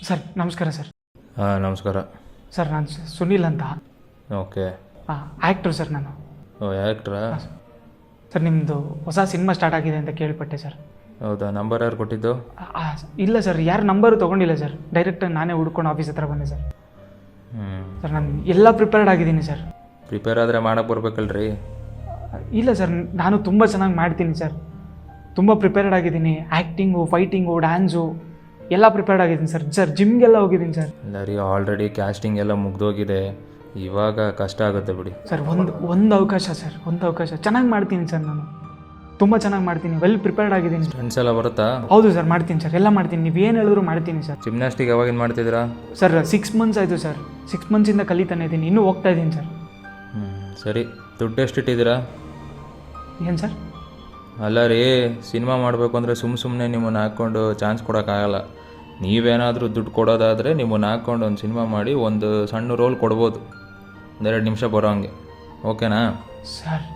Sir ನಮಸ್ಕಾರ sir. ಹಾಂ ನಮಸ್ಕಾರ. ಸರ್ ನಾನು ಸುನೀಲ್ ಅಂತ. ಓಕೆ. ಆ್ಯಕ್ಟ್ರು ಸರ್ ನಾನು. ಓ ಆ್ಯಕ್ಟ್ರಾ? ಸರ್ ನಿಮ್ಮದು ಹೊಸ ಸಿನಿಮಾ ಸ್ಟಾರ್ಟ್ ಆಗಿದೆ ಅಂತ ಕೇಳಿಪಟ್ಟೆ ಸರ್. ಹೌದಾ? ನಂಬರ್ ಯಾರು ಕೊಟ್ಟಿದ್ದು? ಇಲ್ಲ ಸರ್, ಯಾರು ನಂಬರು ತೊಗೊಂಡಿಲ್ಲ ಸರ್. ಡೈರೆಕ್ಟಾಗಿ ನಾನೇ ಹುಡ್ಕೊಂಡು ಆಫೀಸ್ ಹತ್ರ ಬಂದೆ ಸರ್. ಸರ್ ನಾನು ಎಲ್ಲ ಪ್ರಿಪೇರ್ಡ್ ಆಗಿದ್ದೀನಿ ಸರ್. ಪ್ರಿಪೇರ್ ಆದರೆ ಮಾಡೋಕ್ಕೆ ಬರ್ಬೇಕಲ್ರಿ? ಇಲ್ಲ ಸರ್, ನಾನು ತುಂಬ ಚೆನ್ನಾಗಿ ಮಾಡ್ತೀನಿ ಸರ್. ತುಂಬ ಪ್ರಿಪೇರ್ಡ್ ಆಗಿದ್ದೀನಿ. ಆ್ಯಕ್ಟಿಂಗು, ಫೈಟಿಂಗು, ಡ್ಯಾನ್ಸು ಎಲ್ಲ ಪ್ರಿಪೇರ್ಡ್ ಆಗಿದ್ದೀನಿ ಸರ್. ಸರ್ ಜಿಮ್ಗೆಲ್ಲ ಹೋಗಿದ್ದೀನಿ ಸರ್. ಇಲ್ಲ ರೀ, ಆಲ್ರೆಡಿ ಕ್ಯಾಸ್ಟಿಂಗ್ ಎಲ್ಲ ಮುಗ್ದೋಗಿದೆ, ಇವಾಗ ಕಷ್ಟ ಆಗುತ್ತೆ ಬಿಡಿ. ಸರ್ ಒಂದು ಅವಕಾಶ ಸರ್, ಒಂದು ಅವಕಾಶ. ಚೆನ್ನಾಗಿ ಮಾಡ್ತೀನಿ ಸರ್, ನಾನು ತುಂಬ ಚೆನ್ನಾಗಿ ಮಾಡ್ತೀನಿ. ವೆಲ್ ಪ್ರಿಪೇರ್ಡ್ ಆಗಿದ್ದೀನಿ. ಫ್ರೆಂಡ್ಸ್ ಎಲ್ಲ ಬರುತ್ತಾ? ಹೌದು ಸರ್, ಮಾಡ್ತೀನಿ ಸರ್, ಎಲ್ಲ ಮಾಡ್ತೀನಿ. ನೀವು ಏನು ಹೇಳಿದ್ರು ಮಾಡ್ತೀನಿ ಸರ್. ಜಿಮ್ನಾಸ್ಟಿಕ್ ಯಾವಾಗಿಂದ ಮಾಡ್ತಿದ್ದೀರಾ? ಸರ್ 6 ಮಂತ್ಸ್ ಆಯಿತು ಸರ್. 6 ಮಂತ್ಸಿಂದ ಕಲಿತಾನೆ ಇದ್ದೀನಿ, ಇನ್ನೂ ಹೋಗ್ತಾ ಇದ್ದೀನಿ ಸರ್. ಸರಿ, ದುಡ್ಡು ಎಷ್ಟಿಟ್ಟಿದ್ದೀರಾ? ಏನು ಸರ್? ಅಲ್ಲ ರೀ, ಸಿನಿಮಾ ಮಾಡಬೇಕು ಅಂದರೆ ಸುಮ್ಮನೆ ನಿಮ್ಮನ್ನು ಹಾಕ್ಕೊಂಡು ಚಾನ್ಸ್ ಕೊಡೋಕ್ಕಾಗಲ್ಲ. ನೀವೇನಾದರೂ ದುಡ್ಡು ಕೊಡೋದಾದರೆ ನಿಮ್ಮನ್ನು ಹಾಕ್ಕೊಂಡು ಒಂದು ಸಿನಿಮಾ ಮಾಡಿ ಒಂದು ಸಣ್ಣ ರೋಲ್ ಕೊಡ್ಬೋದು, 1-2 ನಿಮಿಷ ಬರೋ ಹಂಗೆ. ಓಕೆನಾ? ಸರ್